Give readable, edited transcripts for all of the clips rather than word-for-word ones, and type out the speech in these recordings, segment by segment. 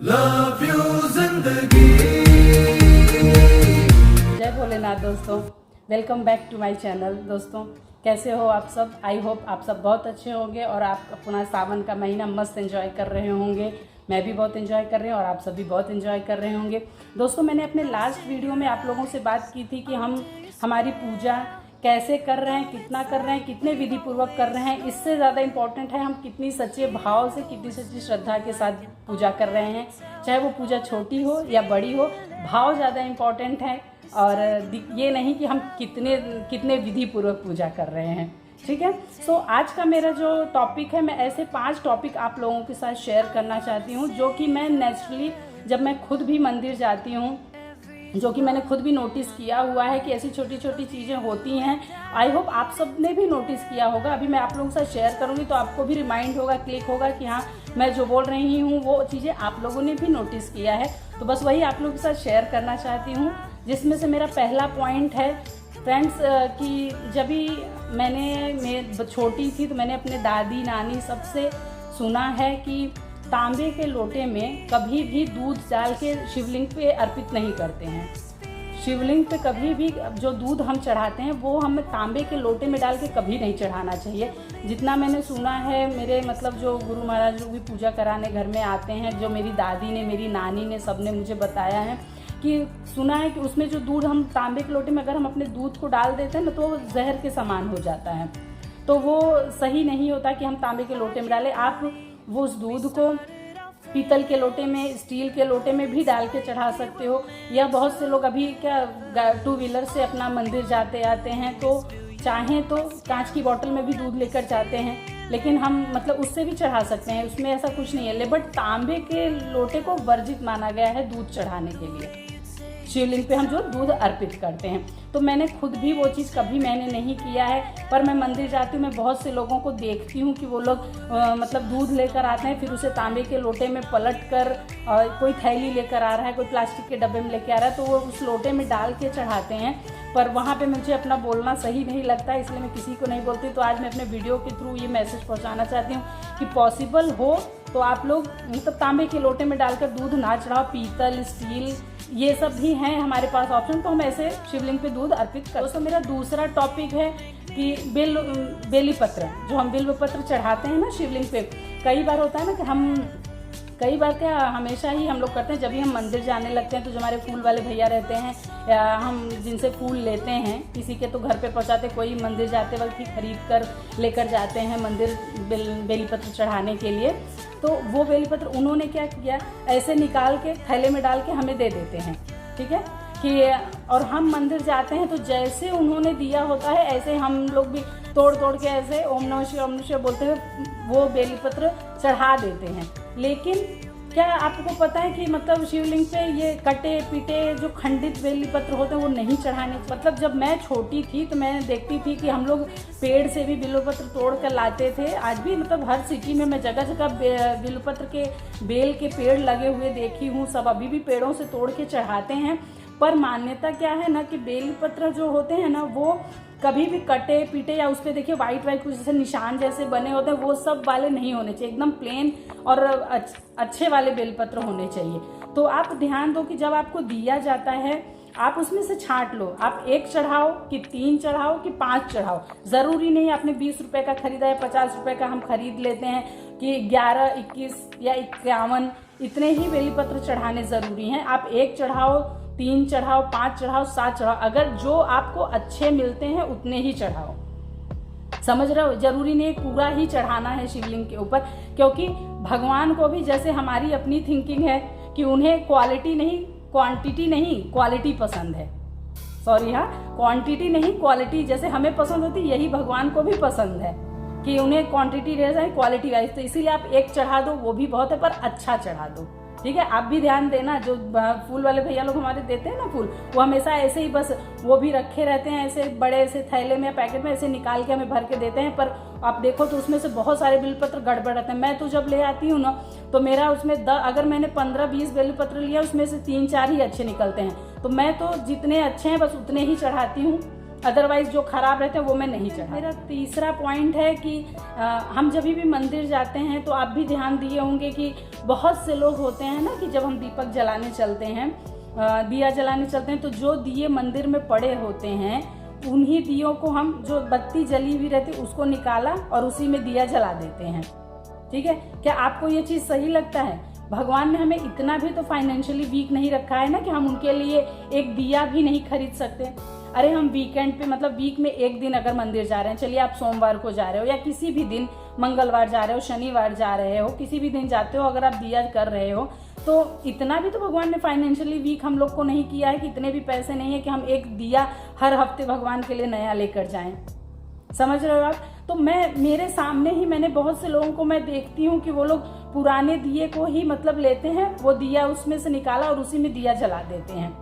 Love you जिंदगी। जय भोलेनाथ दोस्तों, welcome back to my channel. दोस्तों कैसे हो आप सब? आई होप आप सब बहुत अच्छे होंगे और आप अपना सावन का महीना मस्त एंजॉय कर रहे होंगे। मैं भी बहुत एंजॉय कर रही हूँ और आप सब भी बहुत एंजॉय कर रहे होंगे। दोस्तों मैंने अपने लास्ट वीडियो में आप लोगों से बात की थी कि हम हमारी पूजा कैसे कर रहे हैं, कितना कर रहे हैं, कितने विधि पूर्वक कर रहे हैं। इससे ज़्यादा इम्पॉर्टेंट है हम कितनी सच्चे भाव से, कितनी सच्ची श्रद्धा के साथ पूजा कर रहे हैं। चाहे वो पूजा छोटी हो या बड़ी हो, भाव ज़्यादा इम्पॉर्टेंट है और ये नहीं कि हम कितने विधि पूर्वक पूजा कर रहे हैं। ठीक है। सो आज का मेरा जो टॉपिक है, मैं ऐसे 5 टॉपिक आप लोगों के साथ शेयर करना चाहती हूँ जो कि मैं नेचुरली जब मैं खुद भी मंदिर जाती हूँ, जो कि मैंने खुद भी नोटिस किया हुआ है कि ऐसी छोटी छोटी चीज़ें होती हैं। आई होप आप सब ने भी नोटिस किया होगा। अभी मैं आप लोगों के साथ शेयर करूँगी तो आपको भी रिमाइंड होगा, क्लिक होगा कि हाँ मैं जो बोल रही हूँ वो चीज़ें आप लोगों ने भी नोटिस किया है। तो बस वही आप लोगों के साथ शेयर करना चाहती हूँ, जिसमें से मेरा पहला पॉइंट है फ्रेंड्स कि जब भी मैं छोटी थी तो मैंने अपने दादी नानी सबसे सुना है कि तांबे के लोटे में कभी भी दूध डाल के शिवलिंग पे अर्पित नहीं करते हैं। शिवलिंग पे कभी भी जो दूध हम चढ़ाते हैं वो हमें तांबे के लोटे में डाल के कभी नहीं चढ़ाना चाहिए। जितना मैंने सुना है, मेरे मतलब जो गुरु महाराज लोग भी पूजा कराने घर में आते हैं, जो मेरी दादी ने, मेरी नानी ने, सब ने मुझे बताया है कि सुना है कि उसमें जो दूध हम तांबे के लोटे में अगर हम अपने दूध को डाल देते हैं ना तो वो जहर के समान हो जाता है। तो वो सही नहीं होता कि हम तांबे के लोटे में डालें। आप वो उस दूध को पीतल के लोटे में, स्टील के लोटे में भी डाल के चढ़ा सकते हो। या बहुत से लोग अभी क्या 2 व्हीलर से अपना मंदिर जाते आते हैं तो चाहें तो कांच की बोतल में भी दूध लेकर जाते हैं, लेकिन हम मतलब उससे भी चढ़ा सकते हैं, उसमें ऐसा कुछ नहीं है। बट तांबे के लोटे को वर्जित माना गया है दूध चढ़ाने के लिए, शिवलिंग पे हम जो दूध अर्पित करते हैं। तो मैंने खुद भी वो चीज़ कभी मैंने नहीं किया है, पर मैं मंदिर जाती हूँ, मैं बहुत से लोगों को देखती हूँ कि वो लोग मतलब दूध लेकर आते हैं, फिर उसे तांबे के लोटे में पलट कर कोई थैली लेकर आ रहा है, कोई प्लास्टिक के डब्बे में लेकर आ रहा है, तो वो उस लोटे में डाल के चढ़ाते हैं। पर वहाँ पे मुझे अपना बोलना सही नहीं लगता, इसलिए मैं किसी को नहीं बोलती। तो आज मैं अपने वीडियो के थ्रू ये मैसेज पहुँचाना चाहती हूँ कि पॉसिबल हो तो आप लोग मतलब तांबे के लोटे में डालकर दूध ना चढ़ाओ। पीतल, स्टील, ये सब भी हैं हमारे पास ऑप्शन, तो हम ऐसे शिवलिंग पे दूध अर्पित कर। दोस्तों मेरा दूसरा टॉपिक है कि बेली पत्र, जो हम बिल्व पत्र चढ़ाते हैं ना शिवलिंग पे। कई बार होता है ना कि कई बार क्या हमेशा ही हम लोग करते हैं, जब भी हम मंदिर जाने लगते हैं तो जो हमारे फूल वाले भैया रहते हैं या हम जिनसे फूल लेते हैं, किसी के तो घर पे पहुंचाते, कोई मंदिर जाते वक्त ही खरीद कर लेकर जाते हैं मंदिर बेली पत्र चढ़ाने के लिए। तो वो बेली पत्र उन्होंने क्या किया, ऐसे निकाल के थैले में डाल के हमें दे देते हैं। ठीक है कि और हम मंदिर जाते हैं तो जैसे उन्होंने दिया होता है ऐसे हम लोग भी तोड़ तोड़ के ऐसे ओम नमः शिवाय बोलते हुए वो बेली पत्र चढ़ा देते हैं। लेकिन क्या आपको पता है कि मतलब शिवलिंग पे ये कटे पीटे जो खंडित बेली पत्र होते हैं वो नहीं चढ़ाने। मतलब जब मैं छोटी थी तो मैं देखती थी कि हम लोग पेड़ से भी बिल्व पत्र तोड़ कर लाते थे। आज भी मतलब हर सिटी में मैं जगह जगह बिल्व पत्र के बेल के पेड़ लगे हुए देखी हूँ, सब अभी भी पेड़ों से तोड़ के चढ़ाते हैं। पर मान्यता क्या है ना कि बेली पत्र जो होते हैं ना वो कभी भी कटे पीटे या उस पर देखिए वाइट कुछ जैसे निशान जैसे बने होते हैं, वो सब वाले नहीं होने चाहिए। एकदम प्लेन और अच्छे वाले बेलपत्र होने चाहिए। तो आप ध्यान दो कि जब आपको दिया जाता है आप उसमें से छांट लो, आप 1 चढ़ाओ कि 3 चढ़ाओ कि 5 चढ़ाओ। ज़रूरी नहीं आपने 20 रुपये का खरीदा है, 50 रुपये का हम खरीद लेते हैं कि 11, 21 या 51 इतने ही बेलीपत्र चढ़ाने ज़रूरी हैं। आप 1 चढ़ाओ, 3 चढ़ाओ, 5 चढ़ाओ, 7 चढ़ाओ, अगर जो आपको अच्छे मिलते हैं उतने ही चढ़ाओ। समझ रहे हो? जरूरी नहीं पूरा ही चढ़ाना है शिवलिंग के ऊपर, क्योंकि भगवान को भी जैसे हमारी अपनी थिंकिंग है कि उन्हें क्वालिटी नहीं क्वांटिटी नहीं क्वालिटी पसंद है। सॉरी हाँ, क्वांटिटी नहीं क्वालिटी जैसे हमें पसंद होती यही भगवान को भी पसंद है कि उन्हें क्वांटिटी रह जाए क्वालिटी वाइज। तो इसीलिए आप 1 चढ़ा दो वो भी बहुत है, पर अच्छा चढ़ा दो। ठीक है, आप भी ध्यान देना। जो फूल वाले भैया लोग हमारे देते हैं ना फूल, वो हमेशा ऐसे ही बस वो भी रखे रहते हैं ऐसे बड़े से थैले में या पैकेट में ऐसे निकाल के हमें भर के देते हैं। पर आप देखो तो उसमें से बहुत सारे बेलपत्र गड़बड़ रहते हैं। मैं तो जब ले आती हूँ ना तो मेरा उसमें अगर मैंने 15-20 बेलपत्र लिया उसमें से 3-4 ही अच्छे निकलते हैं। तो मैं तो जितने अच्छे हैं बस उतने ही चढ़ाती हूँ अदरवाइज जो खराब रहते हैं वो मैं नहीं चढ़ा। मेरा तीसरा पॉइंट है कि हम जब भी मंदिर जाते हैं तो आप भी ध्यान दिए होंगे कि बहुत से लोग होते हैं ना कि जब हम दीपक जलाने चलते हैं, दिया जलाने चलते हैं, तो जो दिए मंदिर में पड़े होते हैं उन्हीं दियों को हम, जो बत्ती जली हुई रहती उसको निकाला और उसी में दिया जला देते हैं। ठीक है, क्या आपको ये चीज़ सही लगता है? भगवान ने हमें इतना भी तो फाइनेंशियली वीक नहीं रखा है ना कि हम उनके लिए एक दिया भी नहीं खरीद सकते। अरे हम वीकेंड पे, मतलब वीक में एक दिन अगर मंदिर जा रहे हैं, चलिए आप सोमवार को जा रहे हो या किसी भी दिन, मंगलवार जा रहे हो, शनिवार जा रहे हो, किसी भी दिन जाते हो, अगर आप दिया कर रहे हो तो इतना भी तो भगवान ने फाइनेंशियली वीक हम लोग को नहीं किया है कि इतने भी पैसे नहीं है कि हम एक दिया हर हफ्ते भगवान के लिए नया लेकर जाएं। समझ रहे हो आप? तो मेरे सामने ही मैंने बहुत से लोगों को मैं देखती हूँ कि वो लोग पुराने दिए को ही मतलब लेते हैं, वो दिया उसमें से निकाला और उसी में दिया जला देते हैं।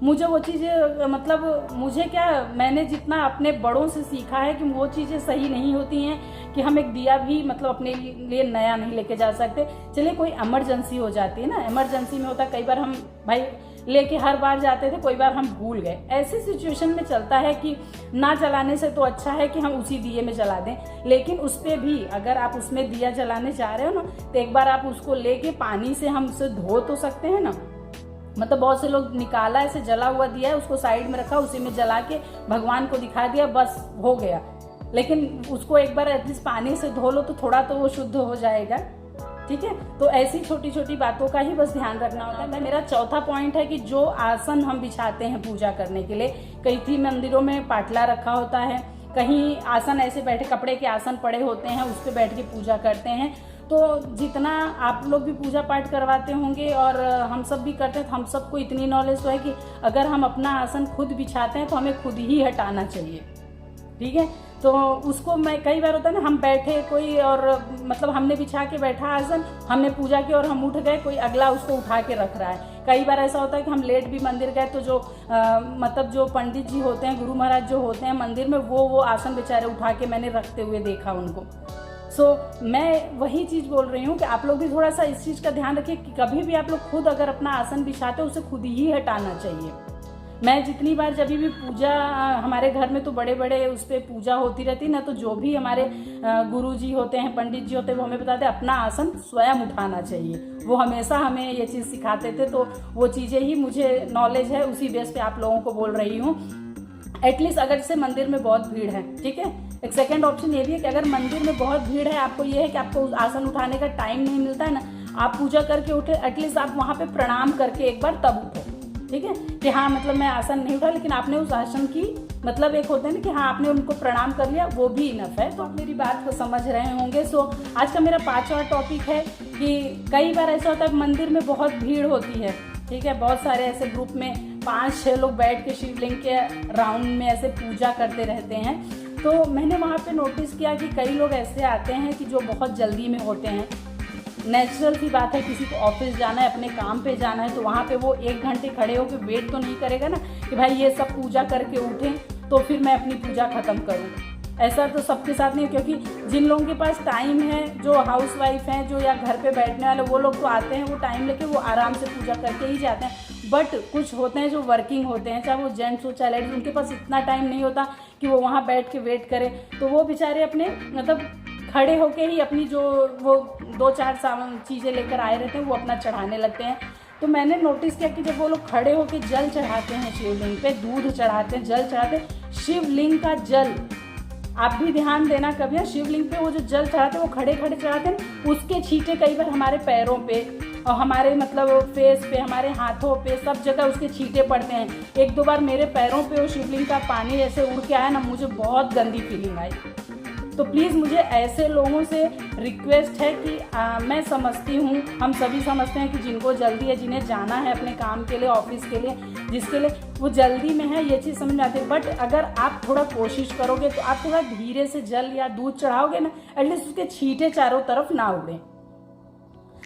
मुझे वो चीज़ें, मतलब मुझे क्या, मैंने जितना अपने बड़ों से सीखा है कि वो चीज़ें सही नहीं होती हैं कि हम एक दिया भी मतलब अपने लिए नया नहीं लेके जा सकते। चलिए कोई इमरजेंसी हो जाती है ना, इमरजेंसी में होता, कई बार हम भाई लेके हर बार जाते थे, कोई बार हम भूल गए, ऐसी सिचुएशन में चलता है कि ना जलाने से तो अच्छा है कि हम उसी दिए में जला दें। लेकिन उस पर भी अगर आप उसमें दिया जलाने जा रहे हो ना, तो एक बार आप उसको लेके पानी से हम उसे धो तो सकते हैं ना। मतलब बहुत से लोग निकाला, ऐसे जला हुआ दिया है, उसको साइड में रखा, उसी में जला के भगवान को दिखा दिया, बस हो गया। लेकिन उसको एक बार एटलीस्ट पानी से धो लो तो थोड़ा तो वो शुद्ध हो जाएगा। ठीक है, तो ऐसी छोटी छोटी बातों का ही बस ध्यान रखना होता है। मेरा चौथा पॉइंट है कि जो आसन हम बिछाते हैं पूजा करने के लिए, कई मंदिरों में पाटला रखा होता है, कहीं आसन ऐसे बैठे, कपड़े के आसन पड़े होते हैं, उस पर बैठ के पूजा करते हैं। तो जितना आप लोग भी पूजा पाठ करवाते होंगे और हम सब भी करते हैं, तो हम सबको इतनी नॉलेज तो है कि अगर हम अपना आसन खुद बिछाते हैं तो हमें खुद ही हटाना चाहिए। ठीक है, तो उसको मैं, कई बार होता है ना, हम बैठे कोई और मतलब हमने बिछा के बैठा आसन, हमने पूजा की और हम उठ गए, कोई अगला उसको उठा के रख रहा है। कई बार ऐसा होता है कि हम लेट भी मंदिर गए तो जो मतलब जो पंडित जी होते हैं, गुरु महाराज जो होते हैं मंदिर में, वो आसन बेचारे उठा के मैंने रखते हुए देखा उनको। मैं वही चीज़ बोल रही हूँ कि आप लोग भी थोड़ा सा इस चीज़ का ध्यान रखिए कि कभी भी आप लोग खुद अगर अपना आसन बिछाते हो उसे खुद ही हटाना चाहिए। मैं जितनी बार जब भी पूजा, हमारे घर में तो बड़े बड़े उस पर पूजा होती रहती ना, तो जो भी हमारे गुरुजी होते हैं, पंडित जी होते हैं, वो हमें बताते हैं अपना आसन स्वयं उठाना चाहिए। वो हमेशा हमें ये चीज़ सिखाते थे, तो वो चीज़ें ही मुझे नॉलेज है, उसी बेस पे आप लोगों को बोल रही हूँ। एटलीस्ट अगर जैसे मंदिर में बहुत भीड़ है, ठीक है, एक सेकेंड ऑप्शन ये भी है कि अगर मंदिर में बहुत भीड़ है, आपको ये है कि आपको आसन उठाने का टाइम नहीं मिलता है ना, आप पूजा करके उठे, एटलीस्ट आप वहाँ पे प्रणाम करके एक बार तब उठो। ठीक है, कि हाँ मतलब मैं आसन नहीं उठा, लेकिन आपने उस आसन की, मतलब एक होता है ना कि हाँ आपने उनको प्रणाम कर लिया, वो भी इनफ है। तो आप मेरी बात को समझ रहे होंगे। आज का मेरा 5वां टॉपिक है कि कई बार ऐसा होता है मंदिर में बहुत भीड़ होती है, ठीक है, बहुत सारे ऐसे ग्रुप में 5-6 लोग बैठ के शिवलिंग के राउंड में ऐसे पूजा करते रहते हैं। तो मैंने वहाँ पे नोटिस किया कि कई लोग ऐसे आते हैं कि जो बहुत जल्दी में होते हैं। नेचुरल सी बात है, किसी को ऑफिस जाना है, अपने काम पे जाना है, तो वहाँ पे वो 1 घंटे खड़े होकर वेट तो नहीं करेगा ना कि भाई ये सब पूजा करके उठें तो फिर मैं अपनी पूजा ख़त्म करूँ। ऐसा तो सबके साथ नहीं, क्योंकि जिन लोगों के पास टाइम है, जो हाउस वाइफ हैं, जो या घर पे बैठने वाले, वो लोग तो आते हैं, वो टाइम लेके वो आराम से पूजा करके ही जाते हैं। बट कुछ होते हैं जो वर्किंग होते हैं, चाहे वो जेंट्स हो चाहे लेडीज, उनके पास इतना टाइम नहीं होता कि वो वहाँ बैठ के वेट करें। तो वो बेचारे अपने मतलब खड़े होके ही अपनी जो वो 2-4 चीज़ें लेकर आए रहते हैं वो अपना चढ़ाने लगते हैं। तो मैंने नोटिस किया कि जब वो लोग खड़े होके जल चढ़ाते हैं शिवलिंग पे, दूध चढ़ाते हैं, जल चढ़ाते हैं, शिवलिंग का जल, आप भी ध्यान देना कभी, शिवलिंग पे वो जो जल चढ़ाते हैं वो खड़े खड़े चढ़ाते हैं, उसके छींटे कई बार हमारे पैरों पे और हमारे मतलब फेस पे, हमारे हाथों पे, सब जगह उसके छींटे पड़ते हैं। 1-2 बार मेरे पैरों पे वो शिवलिंग का पानी ऐसे उड़ के आया ना, मुझे बहुत गंदी फीलिंग आई। तो प्लीज़ मुझे ऐसे लोगों से रिक्वेस्ट है कि मैं समझती हूँ, हम सभी समझते हैं कि जिनको जल्दी है, जिन्हें जाना है अपने काम के लिए, ऑफिस के लिए, जिसके लिए वो जल्दी में है, ये चीज़ समझ में आती है। बट अगर आप थोड़ा कोशिश करोगे तो आप थोड़ा धीरे से जल या दूध चढ़ाओगे ना, एटलीस्ट उसके छींटे चारों तरफ ना उड़ें।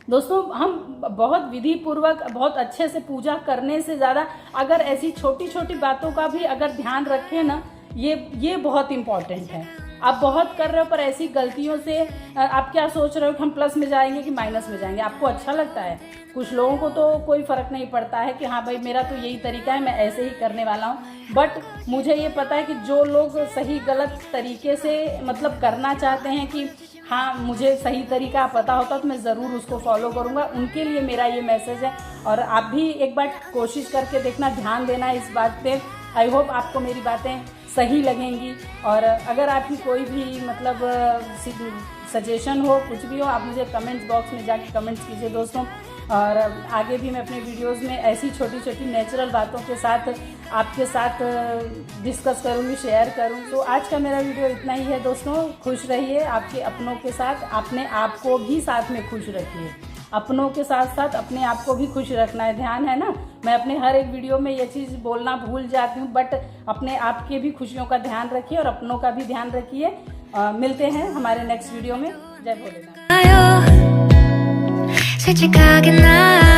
दोस्तों, हम बहुत विधि पूर्वक, बहुत अच्छे से पूजा करने से ज़्यादा अगर ऐसी छोटी छोटी बातों का भी अगर ध्यान रखें ना, ये बहुत इम्पॉर्टेंट है। आप बहुत कर रहे हो, पर ऐसी गलतियों से आप क्या सोच रहे हो कि हम प्लस में जाएंगे कि माइनस में जाएंगे। आपको अच्छा लगता है, कुछ लोगों को तो कोई फ़र्क नहीं पड़ता है कि हाँ भाई मेरा तो यही तरीका है, मैं ऐसे ही करने वाला हूँ। बट मुझे ये पता है कि जो लोग सही गलत तरीके से मतलब करना चाहते हैं कि हाँ मुझे सही तरीका पता होता तो मैं ज़रूर उसको फॉलो करूँगा, उनके लिए मेरा ये मैसेज है। और आप भी एक बार कोशिश करके देखना, ध्यान देना इस बात पे। आई होप आपको मेरी बातें सही लगेंगी। और अगर आपकी कोई भी मतलब सजेशन हो, कुछ भी हो, आप मुझे कमेंट्स बॉक्स में जाके कमेंट्स कीजिए दोस्तों। और आगे भी मैं अपने वीडियोस में ऐसी छोटी छोटी नेचुरल बातों के साथ आपके साथ डिस्कस करूँगी, शेयर करूँ। तो आज का मेरा वीडियो इतना ही है दोस्तों। खुश रहिए आपके अपनों के साथ, अपने आप को भी साथ में खुश रखिए। अपनों के साथ साथ अपने आप को भी खुश रखना है, ध्यान है ना। मैं अपने हर एक वीडियो में ये चीज़ बोलना भूल जाती हूँ, बट अपने आप के भी खुशियों का ध्यान रखिए और अपनों का भी ध्यान रखिए। मिलते हैं हमारे नेक्स्ट वीडियो में। जय भोलेनाथ। 솔직하게 나